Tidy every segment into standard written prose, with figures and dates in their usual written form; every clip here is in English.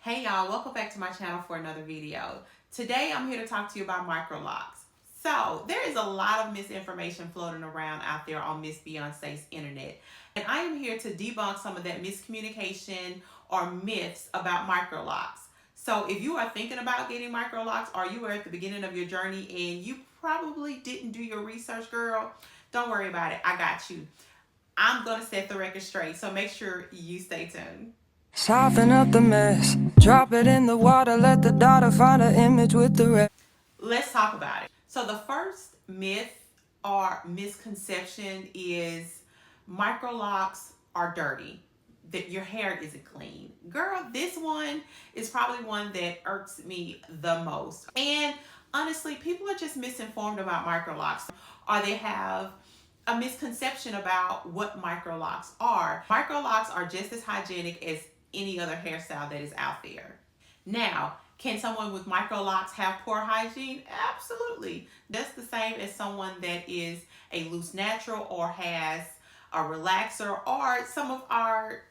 Hey y'all, welcome back to my channel for another video. Today I'm here to talk to you about micro locks. So there is a lot of misinformation floating around out there on Miss Beyonce's internet. And I am here to debunk some of that miscommunication or myths about micro locks. So if you are thinking about getting micro locks or you are at the beginning of your journey and you probably didn't do your research, girl, don't worry about it. I got you. I'm going to set the record straight. So make sure you stay tuned. Soften up the mess, drop it in the water, let the daughter find an image with the rest. Let's talk about it. So the first myth or misconception is micro locks are dirty, that your hair isn't clean. Girl, this one is probably one that irks me the most. And honestly, people are just misinformed about micro locks, or they have a misconception about what micro locks are. Micro locks are just as hygienic as any other hairstyle that is out there. Now, can someone with micro locks have poor hygiene? Absolutely. Just the same as someone that is a loose natural or has a relaxer, or some of our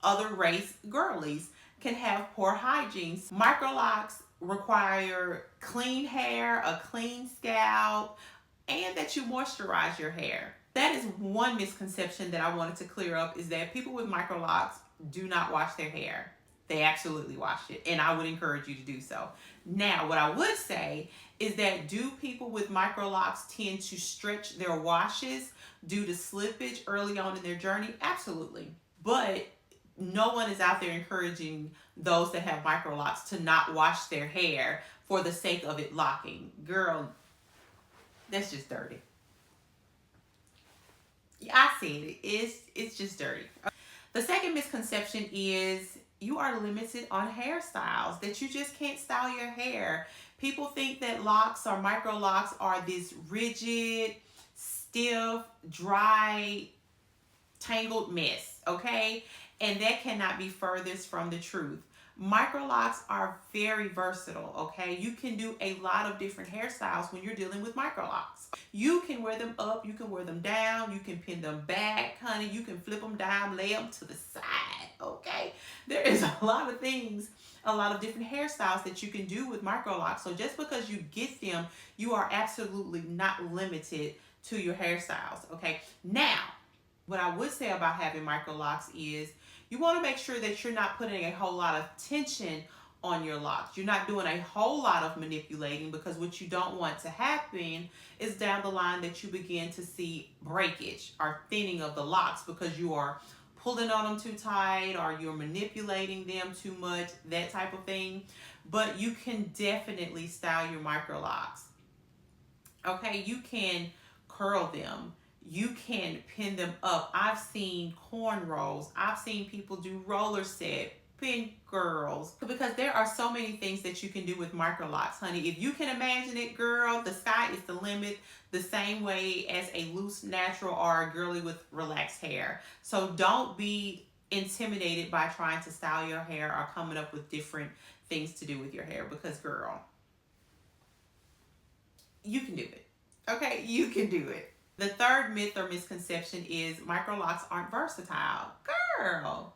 other race girlies can have poor hygiene. Micro locks require clean hair, a clean scalp, and that you moisturize your hair. That is one misconception that I wanted to clear up, is that people with micro locks do not wash their hair. They absolutely wash it, and I would encourage you to do so. Now, what I would say is that, do people with micro locks tend to stretch their washes due to slippage early on in their journey? Absolutely. But no one is out there encouraging those that have micro locks to not wash their hair for the sake of it locking. Girl, that's just dirty. I said it. It's just dirty. The second misconception is you are limited on hairstyles, that you just can't style your hair. People think that locks or micro locks are this rigid, stiff, dry, tangled mess, okay? And that cannot be furthest from the truth. Micro locks are very versatile, okay? You can do a lot of different hairstyles when you're dealing with micro locks. You can wear them up, you can wear them down, you can pin them back, honey, you can flip them down, lay them to the side, okay? There is a lot of things, a lot of different hairstyles that you can do with micro locks. So just because you get them, you are absolutely not limited to your hairstyles, okay? Now, what I would say about having micro locks is you want to make sure that you're not putting a whole lot of tension on your locks. You're not doing a whole lot of manipulating, because what you don't want to happen is down the line that you begin to see breakage or thinning of the locks because you are pulling on them too tight or you're manipulating them too much, that type of thing. But you can definitely style your micro locks. Okay, you can curl them. You can pin them up. I've seen cornrows. I've seen people do roller set, pin girls. Because there are so many things that you can do with micro locks, honey. If you can imagine it, girl, the sky is the limit, the same way as a loose natural or a girly with relaxed hair. So don't be intimidated by trying to style your hair or coming up with different things to do with your hair, because girl, you can do it. Okay, you can do it. The third myth or misconception is micro locks aren't versatile. Girl,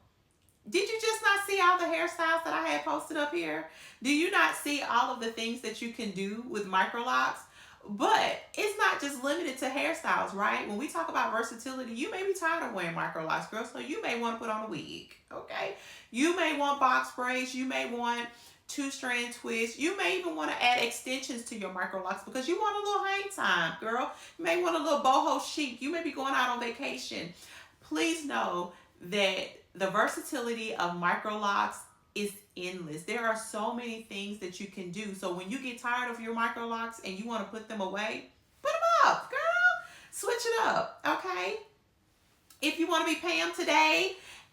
did you just not see all the hairstyles that I had posted up here? Do you not see all of the things that you can do with micro locks? But it's not just limited to hairstyles, right? When we talk about versatility, you may be tired of wearing micro locks, girl, so you may want to put on a wig, okay? You may want box braids. You may want two-strand twists. You may even want to add extensions to your micro locks because you want a little hang time, girl. You may want a little boho chic. You may be going out on vacation. Please know that the versatility of micro locks is endless. There are so many things that you can do. So when you get tired of your micro locks and you want to put them away, put them up, girl. Switch it up, okay? If you want to be Pam today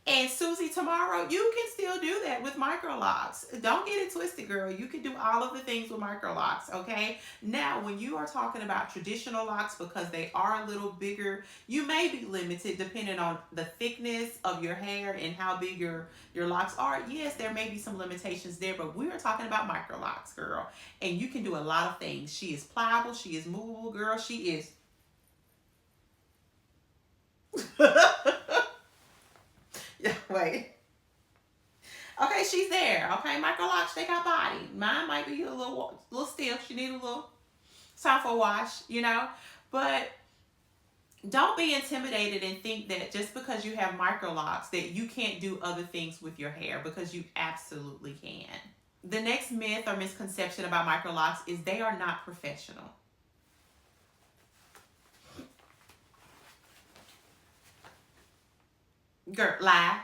and Susie tomorrow, you can still do that with micro locks. Don't get it twisted, girl. You can do all of the things with micro locks, okay? Now, when you are talking about traditional locks, because they are a little bigger, you may be limited depending on the thickness of your hair and how big your locks are. Yes, there may be some limitations there, but we are talking about micro locks, girl. And you can do a lot of things. She is pliable. She is movable, girl. She is... Yeah, wait. Okay, she's there. Okay, microlocks, they got body. Mine might be a little stiff. She need a little time for a wash, you know. But don't be intimidated and think that just because you have microlocks that you can't do other things with your hair, because you absolutely can. The next myth or misconception about microlocks is they are not professional. Girl, lie.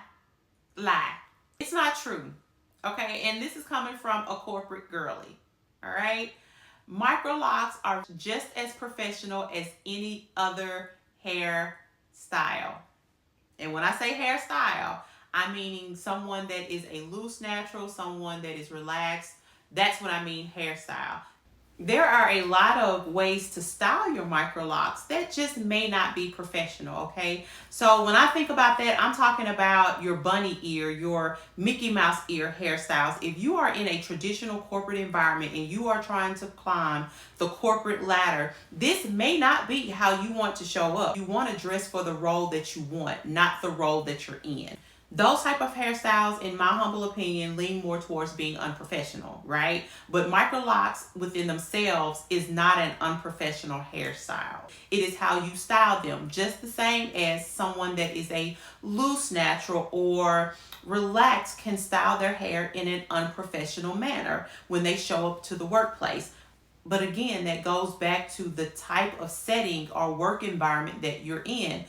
Lie. It's not true. Okay, and this is coming from a corporate girly. All right, microlocks are just as professional as any other hairstyle. And when I say hairstyle, I'm meaning someone that is a loose natural, someone that is relaxed. That's what I mean, hairstyle. There are a lot of ways to style your microlocks that just may not be professional, okay? So when I think about that, I'm talking about your bunny ear, your Mickey Mouse ear hairstyles. If you are in a traditional corporate environment and you are trying to climb the corporate ladder, this may not be how you want to show up. You want to dress for the role that you want, not the role that you're in. Those type of hairstyles, in my humble opinion, lean more towards being unprofessional, right? But microlocks within themselves is not an unprofessional hairstyle. It is how you style them, just the same as someone that is a loose natural or relaxed can style their hair in an unprofessional manner when they show up to the workplace. But again, that goes back to the type of setting or work environment that you're in,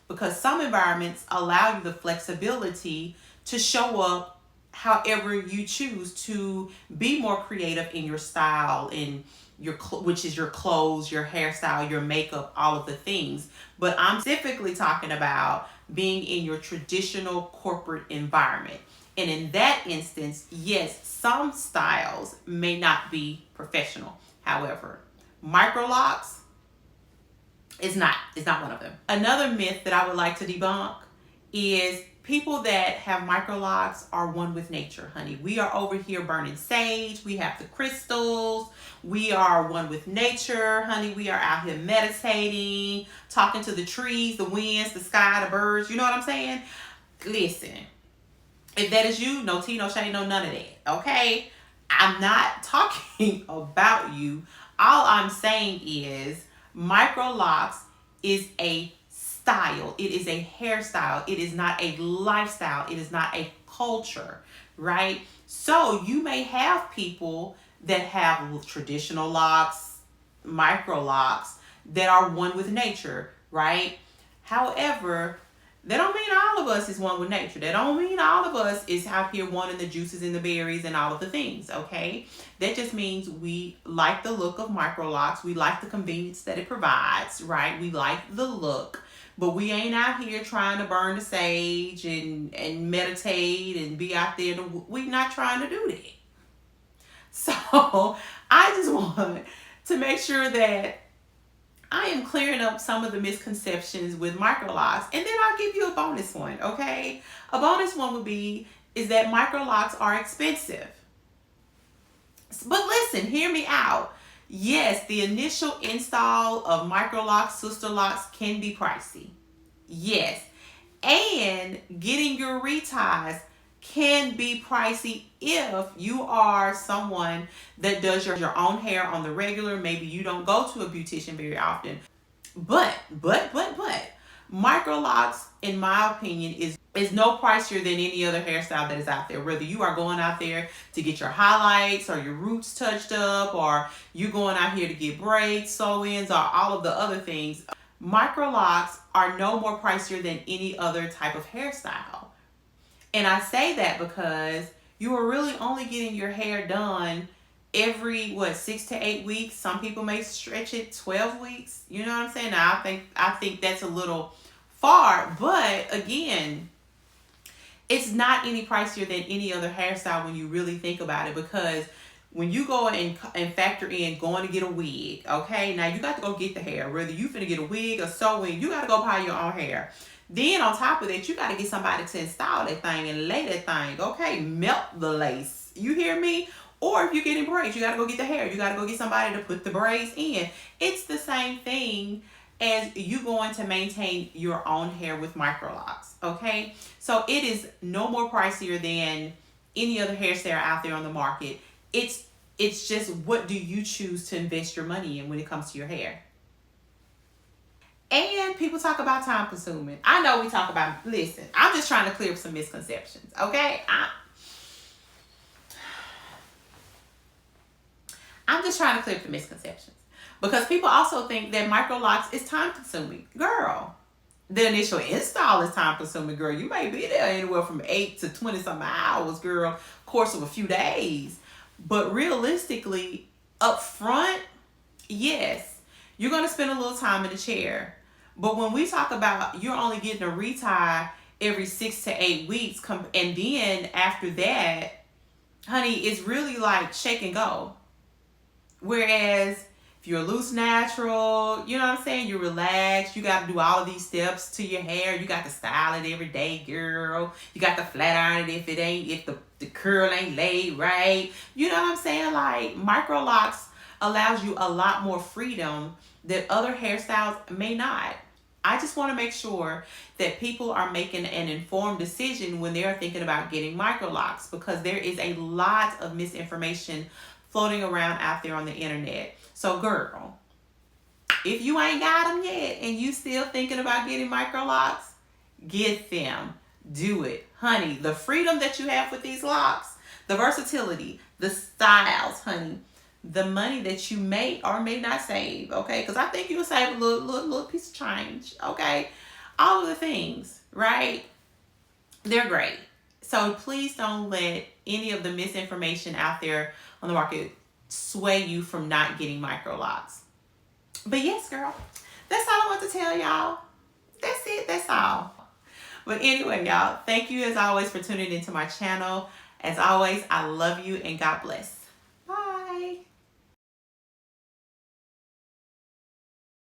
because some environments allow you the flexibility to show up however you choose to be more creative in your style, in your which is your clothes, your hairstyle, your makeup, all of the things. But I'm specifically talking about being in your traditional corporate environment. And in that instance, yes, some styles may not be professional. However, microlocks, it's not one of them. Another myth that I would like to debunk is people that have microlocks are one with nature, honey. We are over here burning sage. We have the crystals. We are one with nature, honey. We are out here meditating, talking to the trees, the winds, the sky, the birds. You know what I'm saying? Listen, if that is you, no tea, no shade, no none of that, okay? I'm not talking about you. All I'm saying is microlocks is a style. It is a hairstyle. It is not a lifestyle. It is not a culture, right? So you may have people that have traditional locks, microlocks, that are one with nature, right? However, that don't mean all of us is one with nature. That don't mean all of us is out here wanting the juices and the berries and all of the things, okay? That just means we like the look of microlocks. We like the convenience that it provides, right? We like the look, but we ain't out here trying to burn the sage and meditate and be out there. We're not trying to do that. So I just want to make sure that I am clearing up some of the misconceptions with microlocks, and then I'll give you a bonus one, okay? A bonus one would be is that microlocks are expensive. But listen, hear me out. Yes, the initial install of microlocks, sister locks can be pricey. Yes. And getting your reties can be pricey if you are someone that does your own hair on the regular. Maybe you don't go to a beautician very often. But microlocks, in my opinion, is no pricier than any other hairstyle that is out there. Whether you are going out there to get your highlights or your roots touched up, or you going out here to get braids, sew-ins, or all of the other things, microlocks are no more pricier than any other type of hairstyle. And I say that because you are really only getting your hair done every 6 to 8 weeks. Some people may stretch it 12 weeks. You know what I'm saying? Now I think that's a little far, but again, it's not any pricier than any other hairstyle when you really think about it, because when you go and factor in going to get a wig, okay? Now you got to go get the hair. Whether you finna get a wig or sew-in, you got to go buy your own hair. Then on top of that, you got to get somebody to install that thing and lay that thing, okay? Melt the lace. You hear me? Or if you're getting braids, you got to go get the hair. You got to go get somebody to put the braids in. It's the same thing as you going to maintain your own hair with microlocks, okay? So it is no more pricier than any other hairstyle out there on the market. It's just, what do you choose to invest your money in when it comes to your hair? And people talk about time consuming. I know we talk about, listen, I'm just trying to clear up some misconceptions, okay? I'm just trying to clear up the misconceptions. Because people also think that micro locks is time consuming. Girl, the initial install is time consuming, girl. You may be there anywhere from 8 to 20 some hours, girl, course of a few days. But realistically, up front, yes, you're going to spend a little time in the chair. But when we talk about you're only getting a retie every 6 to 8 weeks, and then after that, honey, it's really like shake and go. Whereas if you're a loose natural, you know what I'm saying, you're relaxed, you got to do all of these steps to your hair, you got to style it every day, girl, you got to flat iron it if the curl ain't laid right, you know what I'm saying? Like, micro locks allows you a lot more freedom that other hairstyles may not. I just want to make sure that people are making an informed decision when they're thinking about getting micro locks, because there is a lot of misinformation floating around out there on the internet. So girl, if you ain't got them yet and you still thinking about getting micro locks, get them. Do it. Honey, the freedom that you have with these locks, the versatility, the styles, honey, the money that you may or may not save, okay? Because I think you'll save a little piece of change, okay? All of the things, right? They're great. So please don't let any of the misinformation out there on the market sway you from not getting micro locks. But yes, girl, that's all I want to tell y'all. That's it. That's all. But anyway, y'all, thank you as always for tuning into my channel. As always, I love you and God bless.